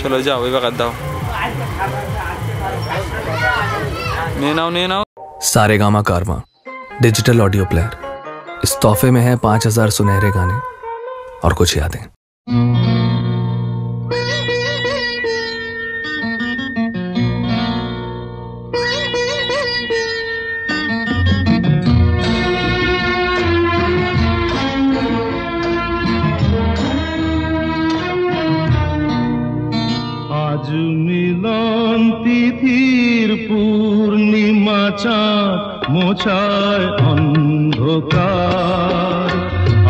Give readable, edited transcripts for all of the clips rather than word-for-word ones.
चलो जाओ ये दाओ नाउ सारेगामा कारवां डिजिटल ऑडियो प्लेयर। इस तोहफे में है 5000 सुनहरे गाने और कुछ यादें। आज मिलन तिथिर पूर्णिमा चाँद मोछाय अंधकार।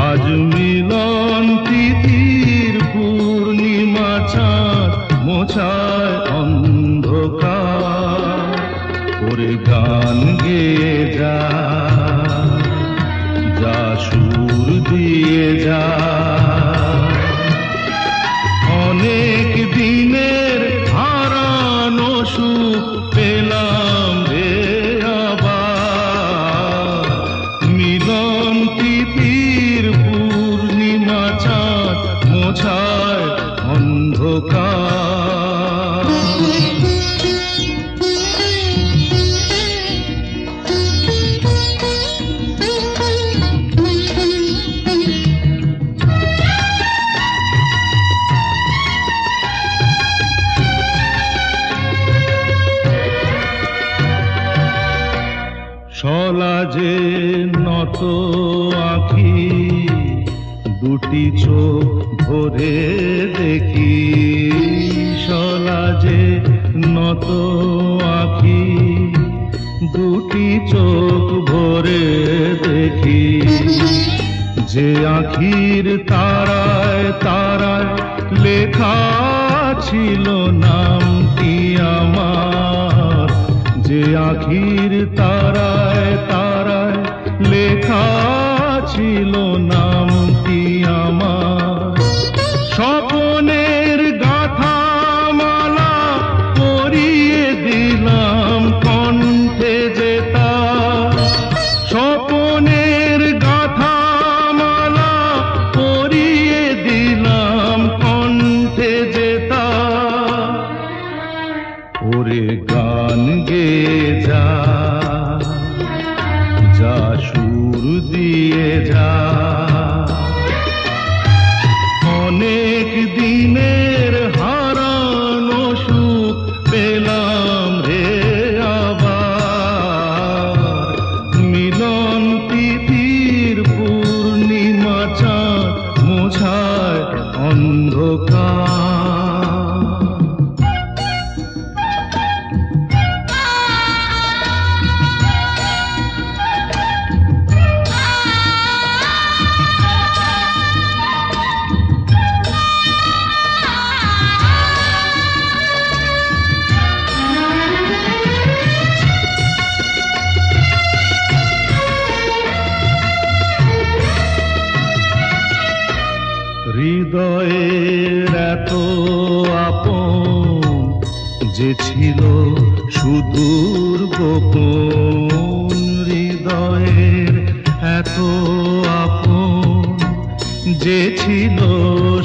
आज मिलन तिथिर पूर्णिमा चाँद মোছায় অন্ধকার। ওরে গান গেয়ে যা, যা সুর দিয়ে যা, অনেক দিনের হারানো সুখ পেলাম রে আবার। মিলন তিথির পূর্ণিমা চাঁদ মোছায় অন্ধকার। সলাজে নত আঁখি, দুটি চোখ ভরে দেখি। সলাজে নত আঁখি, দুটি চোখ ভরে দেখি। যে আঁখির তারায় তারায় লেখা ছিল নামটি আমার। যে আঁখির তারায় তারায় লেখা ছিল নামটি আমার। স্বপনের গাথা মালা পরিয়ে দিলাম কণ্ঠে যেতা। স্বপনের গাথা মালা পরিয়ে দিলাম কণ্ঠে যেতা। ওরে গান গেয়ে যা, যা সুর দিয়ে যা, অনেক দিনের হারানো সুখ পেলাম রে আবার। মিলন তিথির পূর্ণিমা চাঁদ মোছায় অন্ধকার। হৃদয়ের এত আপন যে ছিল সুদূর গোপন। হৃদয়ের এত আপন যে ছিল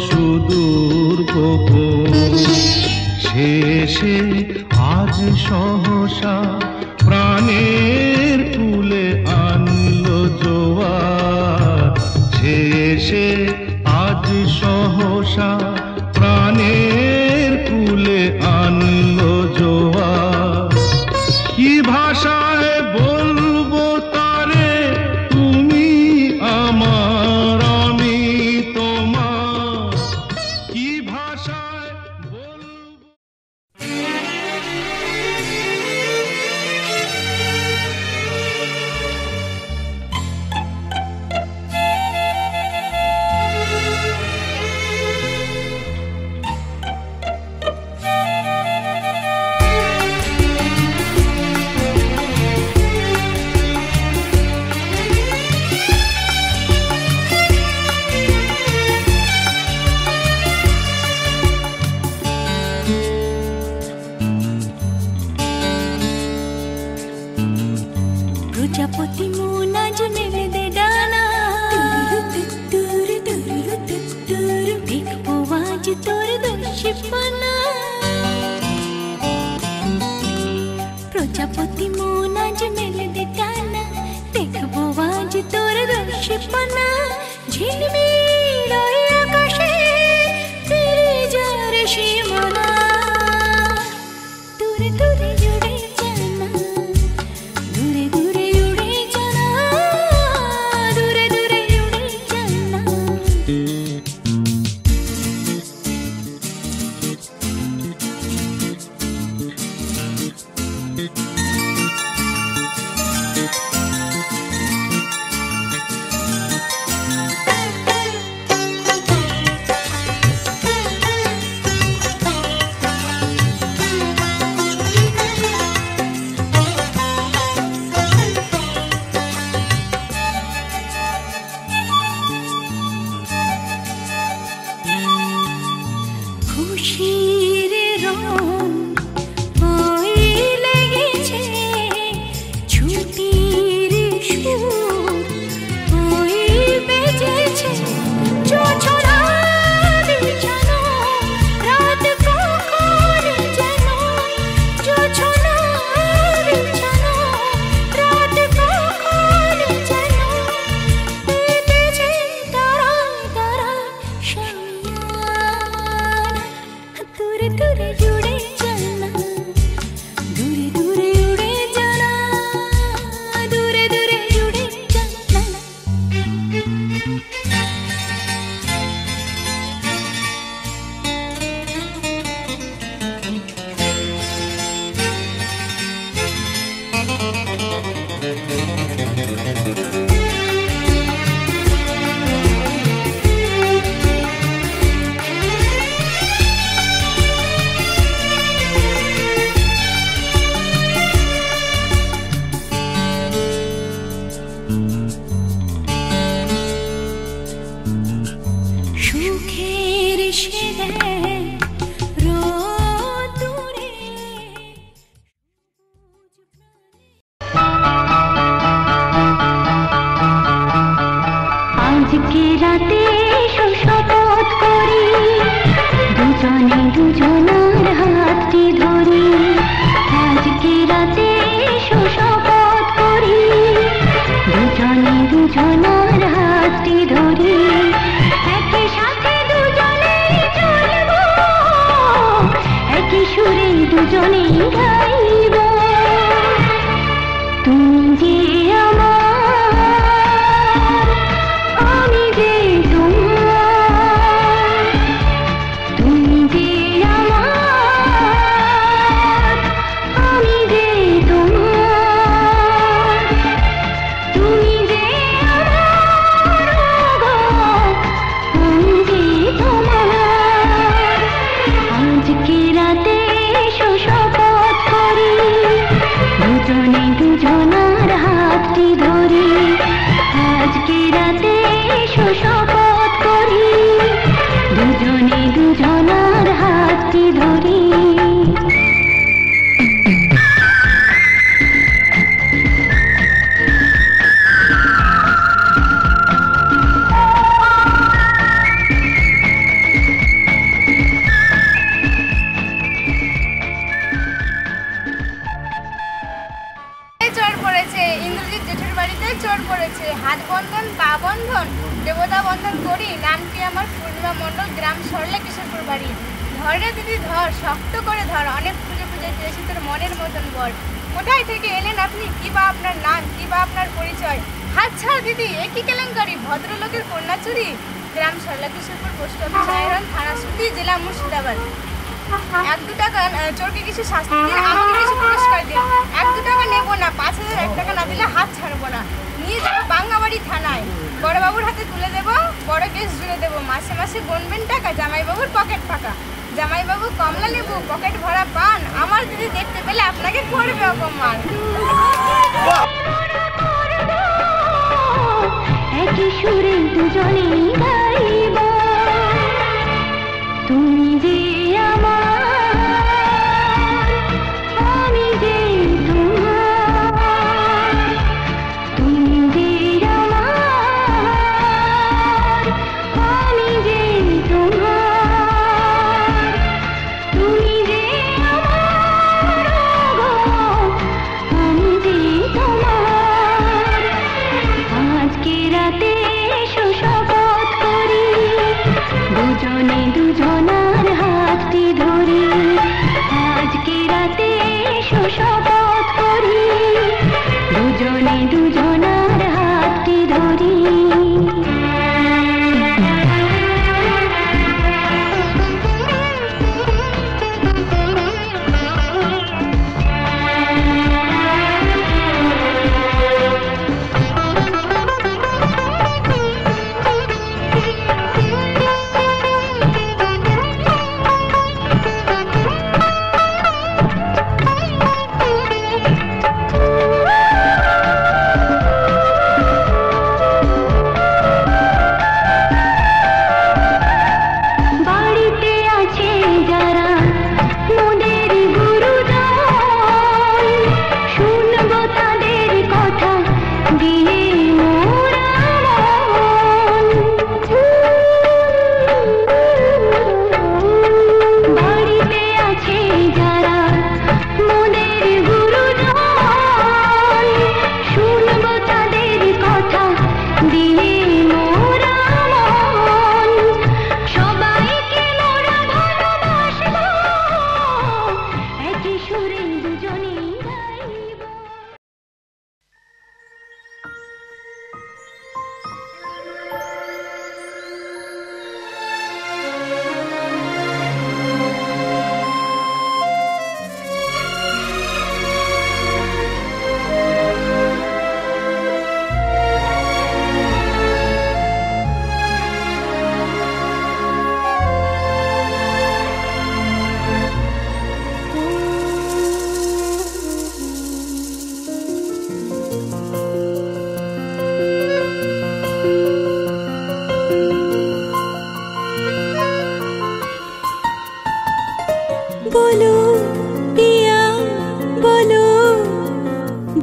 সুদূর গোপন। শেষে আজ সহসা প্রাণের কুলে আনলো জোয়ার। শেষে আজ সহসা প্রাণের কুলে আনলো জোয়ার। কি ভাষায় বলবো তারে, তুমি আমার আমি তোমার। কি ভাষায় বলবো। প্রজাপতি মন আজ মেলে দে ডানা, দেখবো আজ তোর দোষীপনা। প্রজাপতি মন আজ মেলে দে ডানা, দেখবো আজ তোর দোষীপনা। ঝিলমিল ওই আকাশে ফিরে যার সীমানা, দূরে দূরে উড়ে জানা, দূরে দূরে উড়ে জানা, দূরে দূরে উড়ে জানা। দূরে উড়ে জানা দূরে দূরে উড়ে জানা দূরে দূরে উড়ে জানা সুখের সেদে রোদুরে আজকে রাতে শপথ করি দুজনে দুজনার হাতটি ধরি আজকে রাতে শপথ করি দুজনে দুজনার হাতটি ধরি একই সাথে দুজনেই চলবো একই সুরে দুজনেই গাইব তুমি যে আমার আমি যে তোমার তুমি যে আমার আমি যে তোমার তুমি যে আমার গো আমি যে তোমার আজকে রাতে শপথ করি দুজনে দুজনার হাতটি ধরি আজকে রাতে শপথ করি দুজনে দুজনার হাতটি ধরি চোর পড়েছে ইন্দ্রজিৎ জেঠুর বাড়িতে চোর পড়েছে হাত বন্ধন পা বন্ধন দেবতা বন্ধন করি নামটি আমার পূর্ণিমা মণ্ডল গ্রাম সরলে কিশোরপুর বাড়ি ধর রে দিদি ধর শক্ত করে ধর অনেক খুঁজে খুঁজে পেয়েছি তোর মনের মতন বর কোথায় থেকে এলেন আপনি কি বা আপনার নাম কি বা আপনার পরিচয় হাত ছাড় দিদি এ কি কেলেঙ্কারি ভদ্রলোকের কন্যা চুরি গ্রাম সরলে কিশোরপুর পোস্ট অফিস আয়রন থানা সুতি জেলা মুর্শিদাবাদ 1-2 টাকা চোরকে কিছু শাস্তি দিন আমাকে কিছু পুরস্কার দিন 1-2 টাকা নেবো না 5,000 1 টাকা না দিলে হাত ছাড়বো না নিয়ে যাবো বাঙ্গাবাড়ি থানায় বড়বাবুর হাতে তুলে দেবো বড় কেস জুড়ে দেবো মাসে মাসে গুনবেন টাকা জামাইবাবুর পকেট ফাঁকা জামাইবাবু কমলা লেবু পকেট ভরা পান আমার দিদি দেখতে পেলে আপনাকে করবে অপমান একই সুরে দুজনেই গাইব তুমি যে আমার আমি যে তোমার তুমি যে আমার আমি যে তোমার তুমি যে আমার গো আমি যে তোমার আজকে রাতে শপথ করি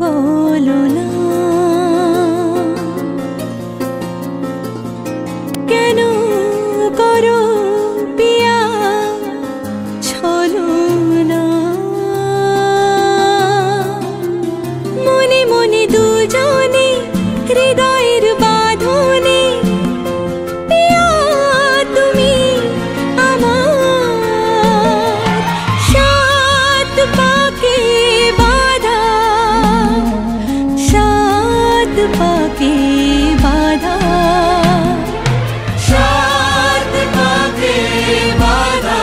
বলো না কেন করো পিয়া ছলো না মনে মনে দুজনে হৃদয়ের বাঁধনে পিয়া তুমি আমার সাত পাকে বাঁধা সাত পাকে বাঁধা সাত পাকে বাঁধা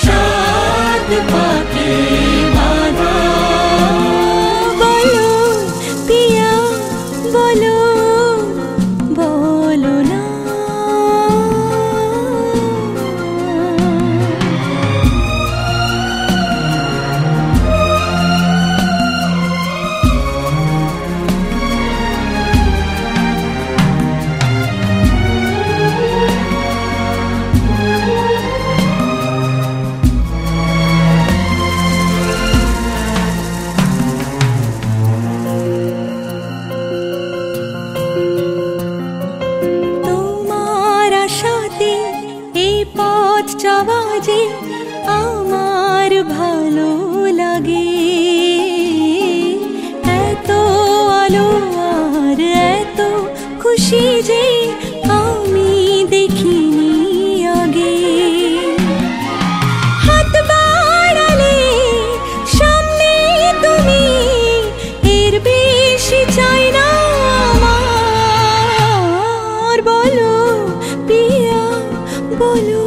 সাত পাকে বাঁধা বলো পিয়া বলো বলো না তোমার আশাতে এই পথ চলা যে আমার ভালো লাগে এত আলো আর এত খুশি যে আমি দেখিনি আগে হাত বাড়ালে সামনে তুমি এর বেশি চাই না আমার বলো পিয়া বলো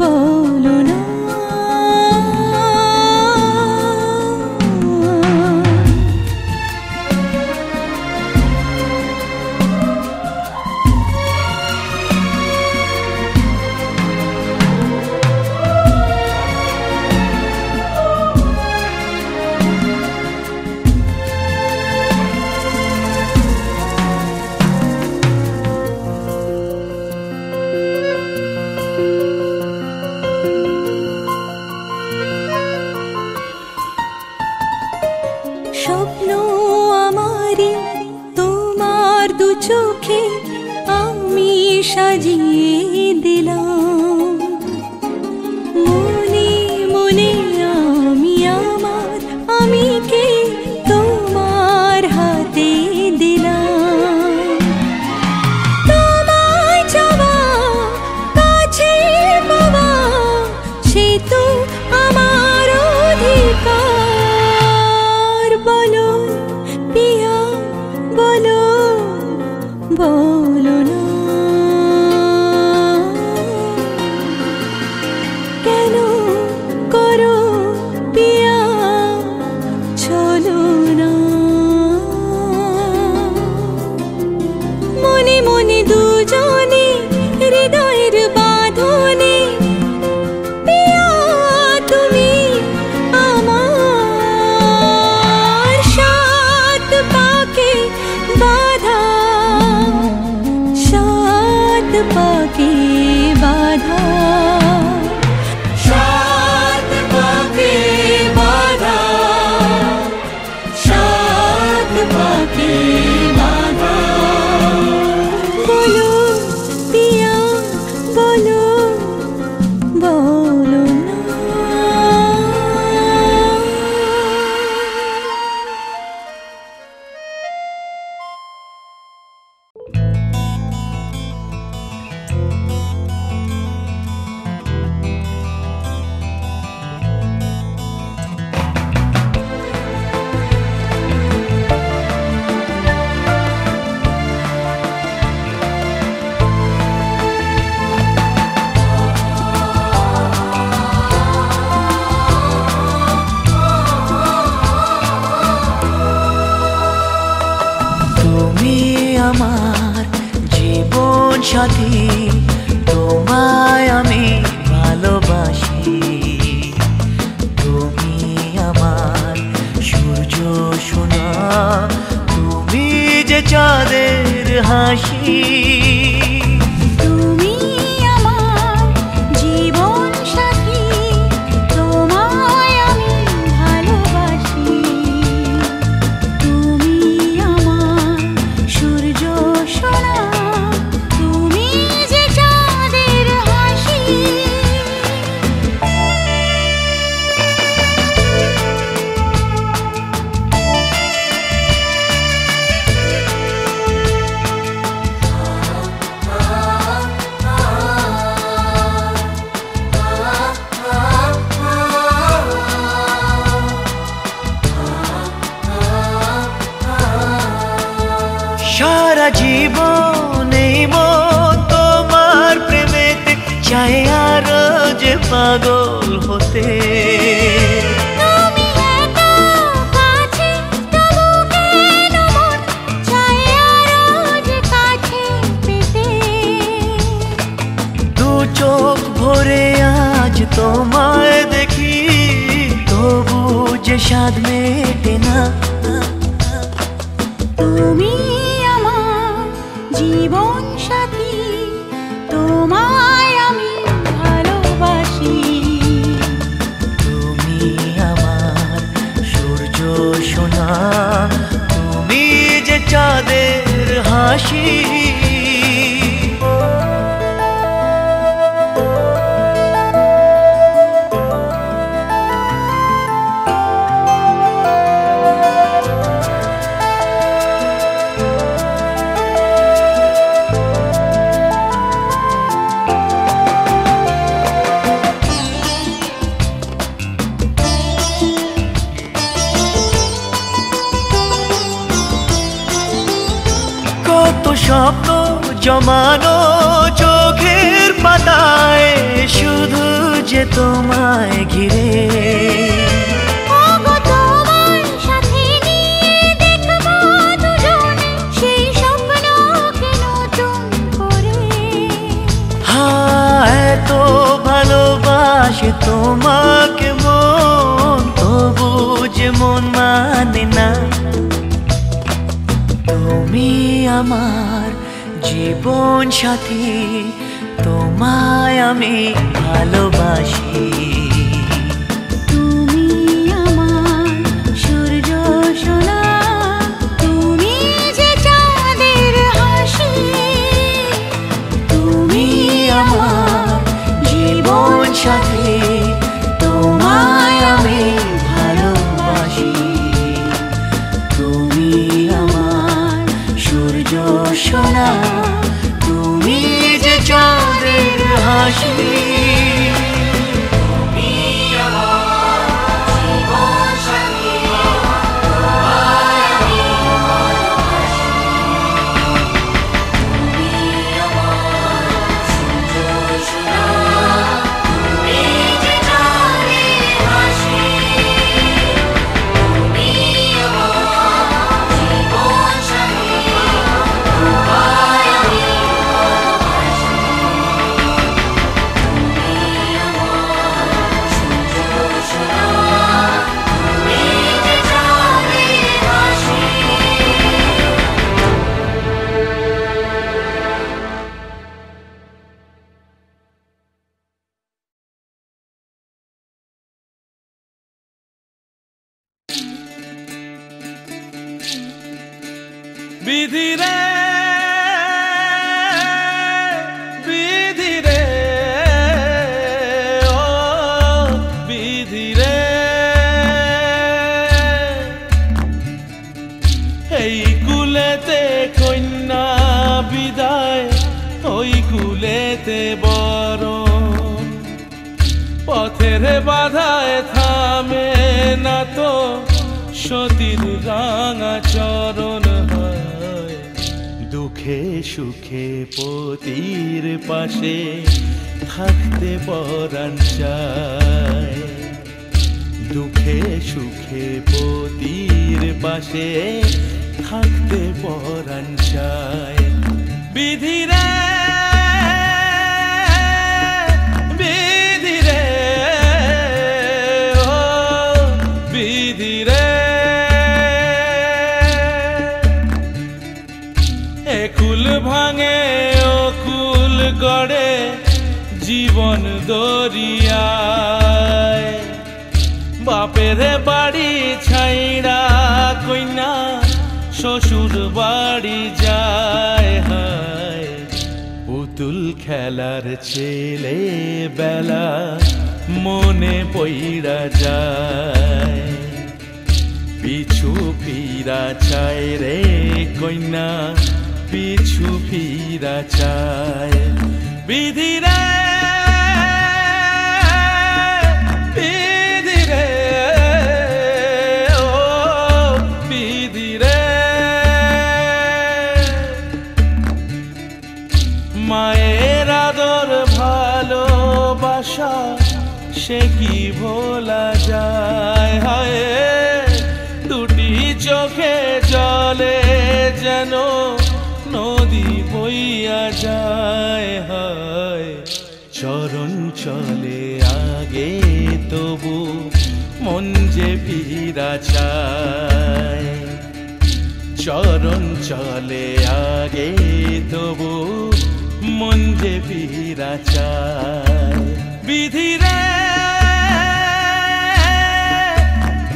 বলো না স্বপ্ন আমারি তোমার দু চোখে আমি সাজিয়ে দিলাম মনে মনে আমি আমার আমিকে তোমার হাতে দিলাম তোমায় চাওয়া কাছে পাওয়া সে তো আমার অধিকার বলো পিয়া বলো বলো না কেন করো পিয়া চলো না মনে মনে দুজনে হৃদয়ের বাঁধনে পিয়া তুমি আমার সাত পাকে বাঁধা সাত পাকে বাঁধা সাত পাকে বাঁধা সাত পাকে বাঁধা বলো পিয়া বলো বলো না তুমি আমার জীবন সাথী তোমায় আমি ভালোবাসি তুমি আমার সূর্য সোনা তুমি যে চাঁদের হাসি তুমি আমার জীবন সাথী তোমায় আমি ভালোবাসি জীবন এই মন তোমার প্রেমেতে চাই আরো যে পাগল হতে তুমি এত কাছে তবু কেন মন চায় আরো যে কাছে পেতে দু চোখ ভরে আজ তোমায় দেখি তবু যে স্বাদ মেটে না তুমি আমার জীবন সাথী তোমায় আমি ভালোবাসি তুমি আমার সূর্য সোনা তুমি যে চাঁদের হাসি স্বপ্ন জমানো চোখের পাতায় শুধু যে তোমায় ঘিরে ওগো তোমার সাথে নিয়ে দেখবো দুজনে সেই স্বপ্নকে নতুন করে এত ভালোবাসে তোমাকে মন তবু যে মন মানে না তুমি আমার জীবন সাথী তোমায় আমি ভালোবাসি তুমি আমার সূর্য সোনা তুমি যে চাঁদের হাসি তুমি আমার জীবন সাথী তোমায় আমি ভালোবাসি তুমি আমার সূর্য সোনা তুমি যে চাঁদের হাসি বিধি রে বিধি রে ও বিধি রে এই কুলেতে কন্যা বিদায় ওই কুলেতে বরণ পথের বাধায় থামে না তো সতীর রাঙা চরণ হয় দুঃখে সুখে পতির পাশে থাকতে পরাণ চায় দুঃখে সুখে পতির পাশে থাকতে পরাণ চায় বিধি রে বিধি রে ও বিধি রে কুল ভাঙে ও কুল গড়ে জীবন দরিয়ায় বাপের বাড়ি ছাইড়া কইনা শ্বশুর বাড়ি যায় হায় পুতুল খেলার ছেলে বেলা মনে পইড়া যায় পিছু ফিরা চায় রে কইনা পিছু ফিরা চায় বিধি রে বিধি রে ও বিধি রে ভোলা যায় হায় দুটি চোখে জলে যেন নদী বইয়া যায় হায় চরণ চলে আগে তবু মন যে ফিরা চায় চরণ চলে আগে তবু মন যে ফিরা চায় বিধি রে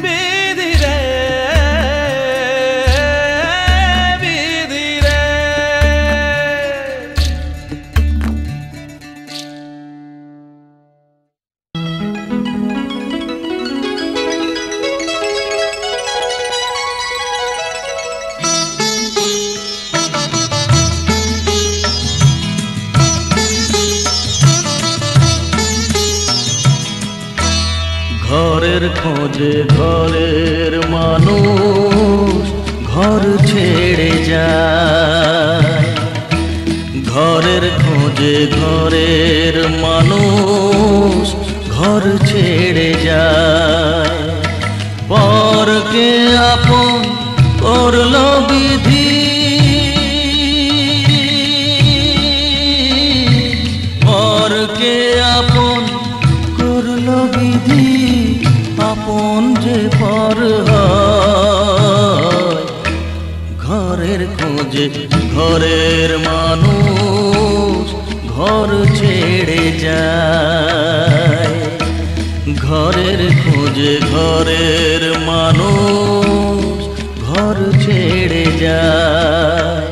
বিধি রে বিধি রে ঘরের খোঁজে ঘরের মানুষ ঘর ছেড়ে যায় ঘরের খোঁজে ঘরের মানুষ ঘর ছেড়ে যায় পরকে আপন করলো বিধি পরকে আপন করলো বিধি আপন যে পর হয় ঘরের খোঁজে ঘরের মানুষ ঘর ছেড়ে যায় ঘরের খোঁজে ঘরের মানুষ ঘর ছেড়ে যায়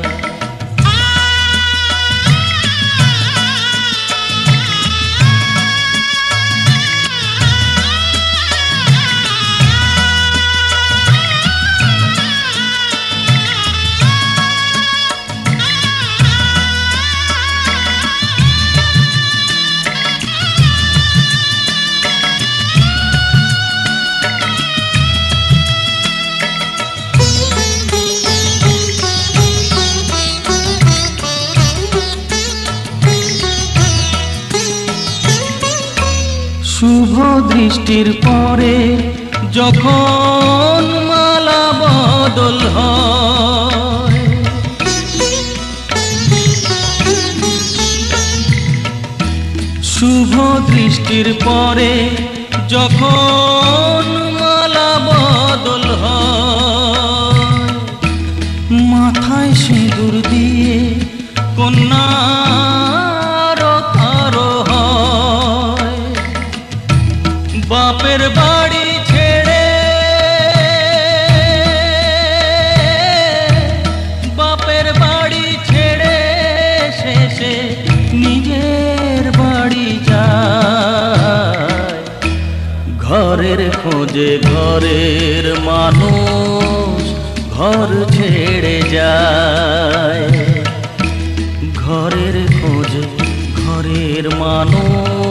শুভ দৃষ্টির পরে যখন মালা বদল হয় শুভ দৃষ্টির পরে যখন মালা বদল হয় মাথায় সিঁদুর দিয়ে কন্যা বাপের বাড়ি ছেড়ে বাপের বাড়ি ছেড়ে শেষে নিজের বাড়ি যায় ঘরের খোঁজে ঘরের মানুষ ঘর ছেড়ে যায় ঘরের খোঁজে ঘরের মানুষ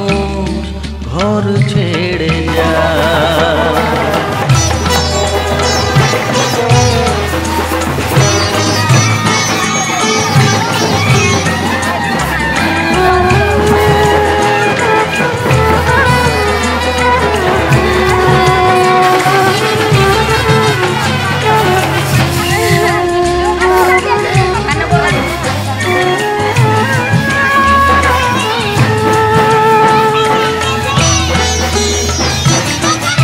ঘর ছেড়ে যায় Thank you.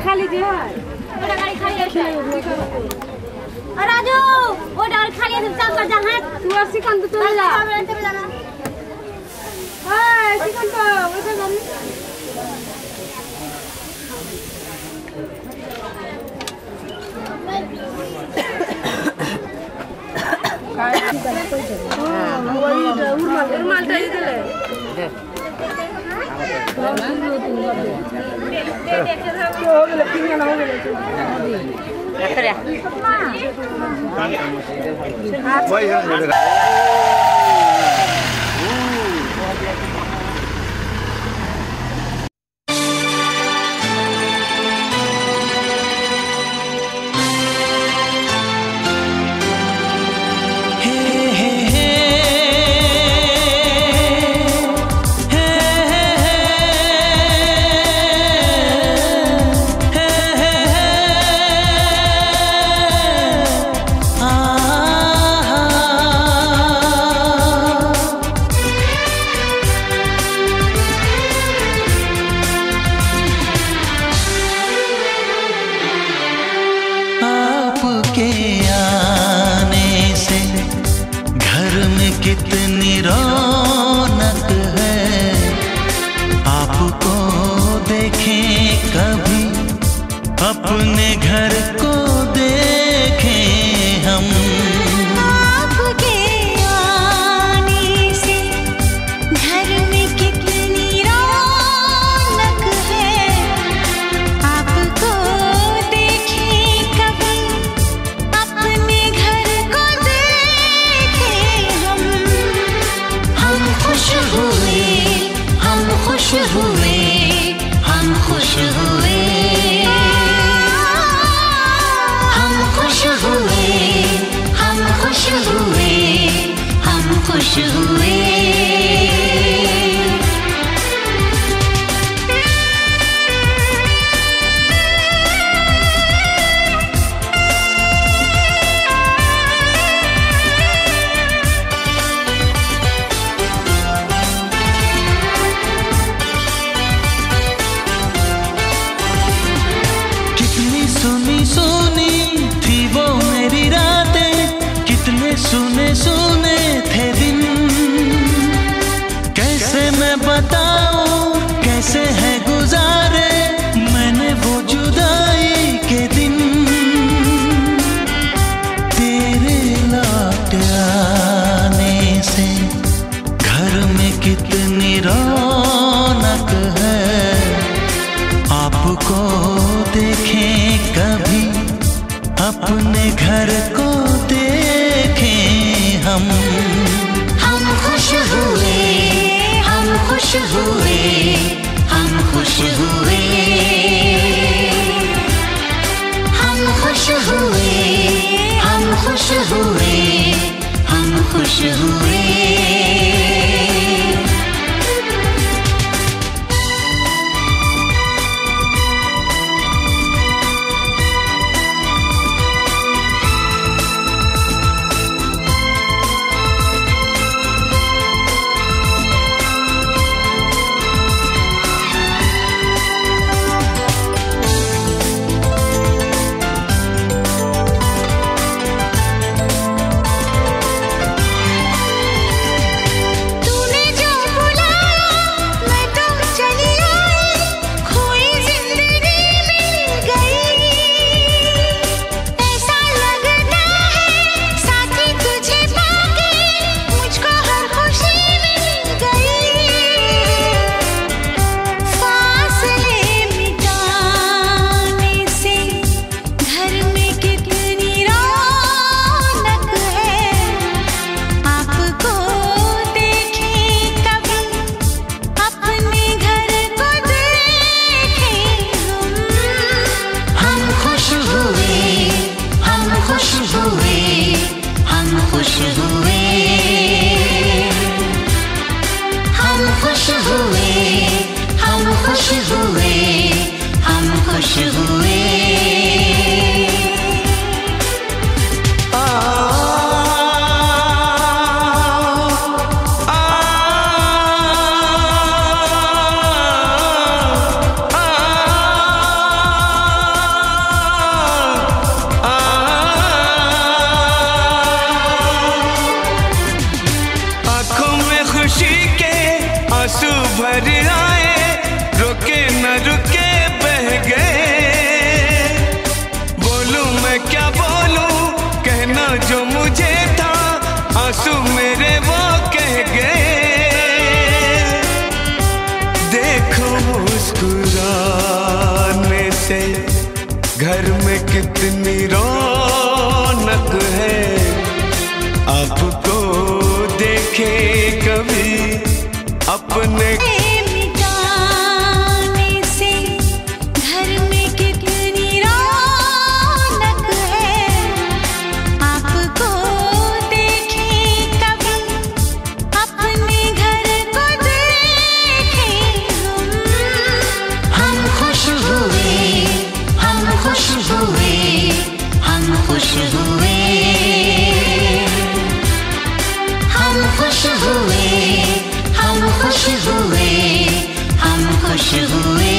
खाली दिया राजू वो डाल खाली चुपचाप कर जा हां तू और सिकंद तो ले जा हाय सिकंद वो तो हम उर्माल इधर कितनी रौनक है, आपको देखें कभी अपने घर को देखें हम। आपके आने से घर में कितनी रौनक है, आपको देखें कभी अपने घर को देखें हम। हम खुश हुए, हम खुश हुए, हम खुश हुए, हम खुश हुए, हम खुश हुए, हम खुश हुए। सुनी सुनी थी वो मेरी रातें, कितने सुने सुने थे दिन। कैसे मैं बताऊं कैसे है गुजारे मैंने वो जुदाई के दिन। तेरे लौट आने से घर में कितनी रौनक है, आपको देखें कभी अपने घर को देखें हम। हम खुश हुए, हम खुश हुए, हम खुश हुए, हम खुश हुए, हम खुश हुए, हम खुश हुए। खुश हुए, हम खुश हुए। आंसू भर आए, रुके न रुके बह गए। बोलूं मैं क्या बोलूं, कहना जो मुझे था, आंसू मेरे वो कह गए। देखो मुस्कुराने से घर में कितनी रौनक है, आपको देखे कभी अपने मिटाने से घर में कितनी रौनक है, आपको देखे कभी अपने घर को देखे हम खुश हुए, हम खुश हुए, हम खुश हुए, हम खुश हुए, हम खुश हुए, हम खुश हुए।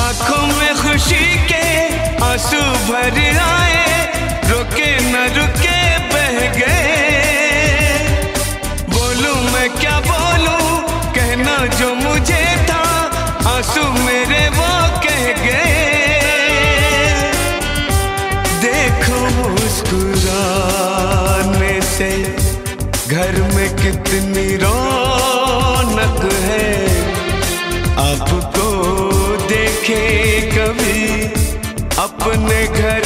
आंखों में खुशी के आंसू भर आए, रुके न रुके बह गए। बोलूं मैं क्या बोलूं, कहना जो मुझे था, आंसू मेरे वो कह गए। देखो मुस्कुराने से घर में कितनी रौनक है, आपको देखे कभी अपने घर